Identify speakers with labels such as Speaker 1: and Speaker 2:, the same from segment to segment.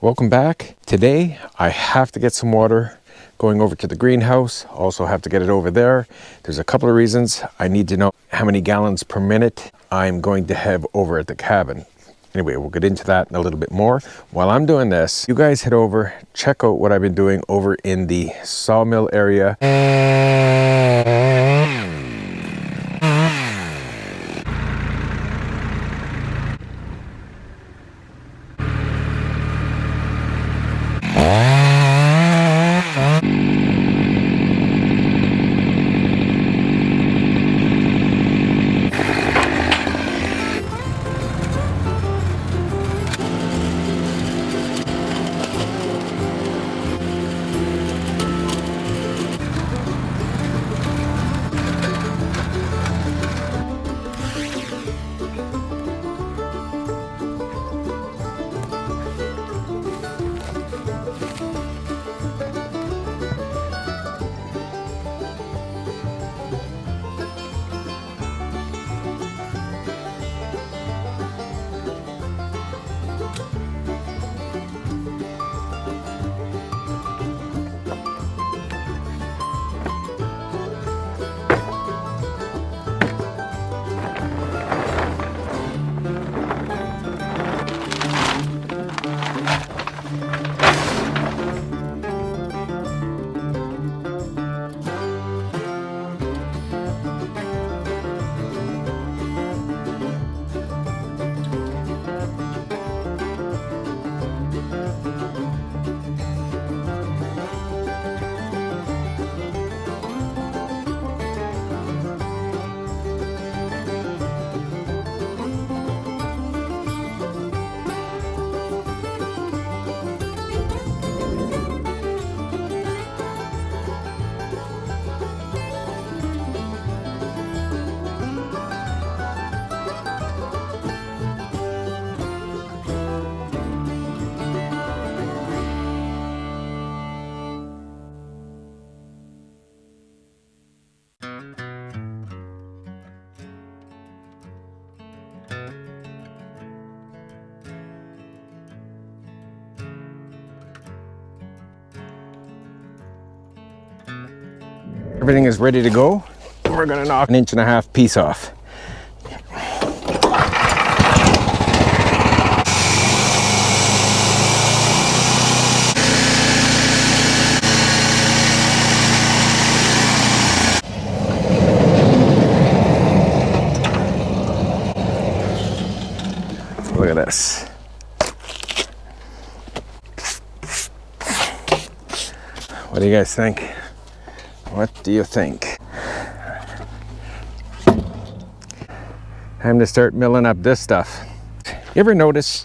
Speaker 1: Welcome back. Today I have to get some water going over to the greenhouse. Also have to get it over there. There's a couple of reasons. I need to know how many gallons per minute I'm going to have over at the cabin. Anyway, we'll get into that in a little bit more. While I'm doing this, you guys head over, check out what I've been doing over in the Sawmill area. Everything is ready to go. We're gonna knock 1.5 inch piece off. Look at this. What do you guys think? What do you think? Time to start milling up this stuff. You ever notice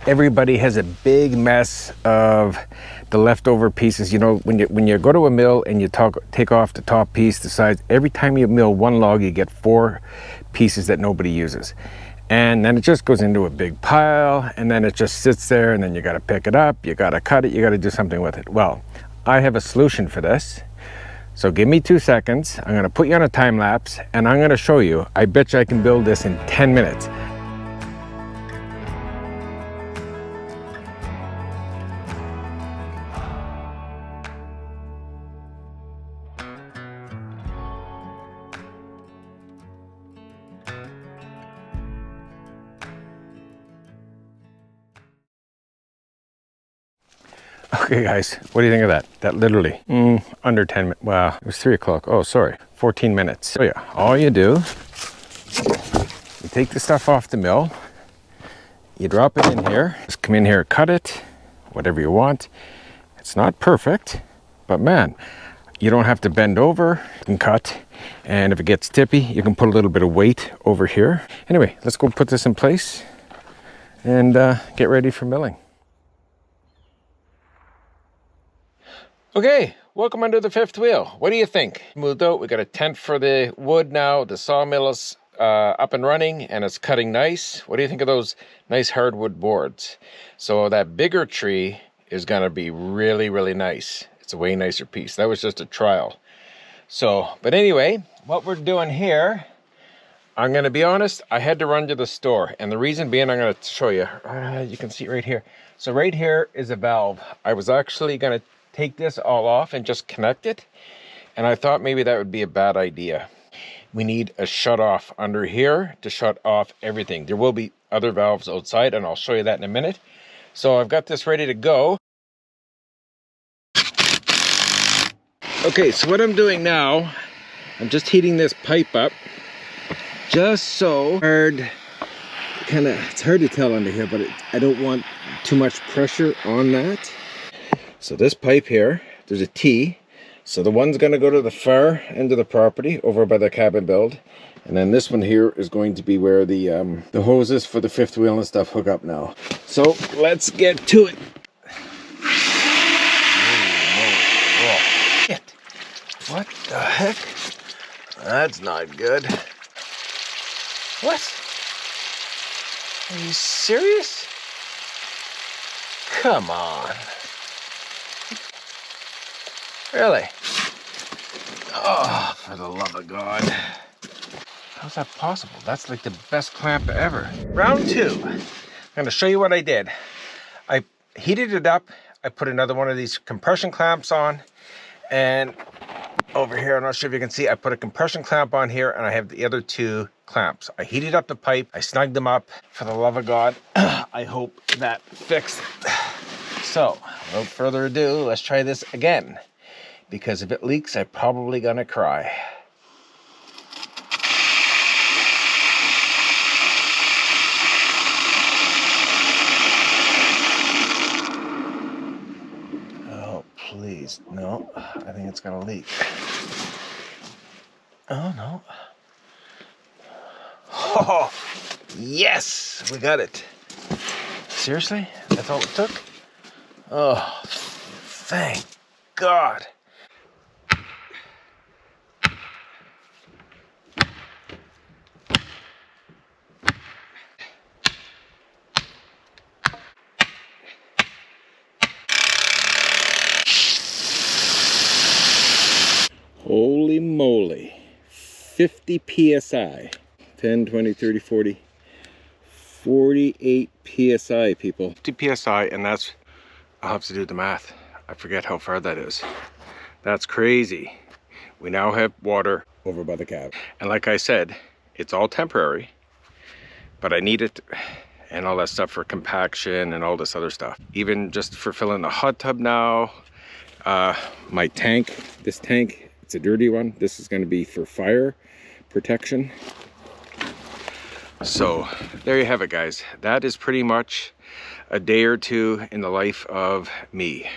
Speaker 1: everybody has a big mess of the leftover pieces? You know, when you go to a mill and you take off the top piece, the sides, every time you mill one log, you get 4 pieces that nobody uses. And then it just goes into a big pile, and then it just sits there, and then you gotta pick it up, you gotta cut it, you gotta do something with it. Well, I have a solution for this. So give me 2 seconds. I'm gonna put you on a time lapse and I'm gonna show you. I bet you I can build this in 10 minutes. Okay guys, what do you think of that? That literally, under 10 minutes, wow, it was 3 o'clock. Oh, sorry, 14 minutes. So yeah, all you do, you take the stuff off the mill, you drop it in here, just come in here, cut it, whatever you want. It's not perfect, but man, you don't have to bend over, you can cut, and if it gets tippy, you can put a little bit of weight over here. Anyway, let's go put this in place and get ready for milling. Okay, welcome under the fifth wheel. What do you think? Moved out, we got a tent for the wood now. The sawmill is up and running and it's cutting nice. What do you think of those nice hardwood boards? So that bigger tree is gonna be really, really nice. It's a way nicer piece. That was just a trial. So, but anyway, what we're doing here, I'm gonna be honest, I had to run to the store, and the reason being, I'm gonna show you. You can see it right here. So right here is a valve. I was actually gonna take this all off and just connect it, and I thought maybe that would be a bad idea. We need a shut off under here to shut off everything. There will be other valves outside, and I'll show you that in a minute. So I've got this ready to go. Okay, so what I'm doing now, I'm just heating this pipe up, just so it's hard to tell under here, but I don't want too much pressure on that. So this pipe here, there's a T, so the one's going to go to the far end of the property over by the cabin build, and then this one here is going to be where the hoses for the fifth wheel and stuff hook up now. So let's get to it. What the heck? That's not good. What? Are you serious? Come on. Really? Oh, for the love of God. How's that possible? That's like the best clamp ever. Round 2. I'm going to show you what I did. I heated it up. I put another one of these compression clamps on, and over here, I'm not sure if you can see, I put a compression clamp on here, and I have the other 2 clamps. I heated up the pipe, I snugged them up. For the love of God, I hope that fixed it. So, without further ado, let's try this again. Because if it leaks, I'm probably gonna cry. Oh, please, no. I think it's gonna leak. Oh, no. Oh, yes, we got it. Seriously? That's all it took? Oh, thank God. Holy moly. 50 psi. 10, 20, 30, 40. 48 psi, people. 50 psi, and that's, I'll have to do the math. I forget how far that is. That's crazy. We now have water over by the cab. And like I said, it's all temporary, but I need it and all that stuff for compaction and all this other stuff. Even just for filling the hot tub now. My tank, this tank, it's a dirty one. This is going to be for fire protection. So there you have it, guys. That is pretty much a day or two in the life of me.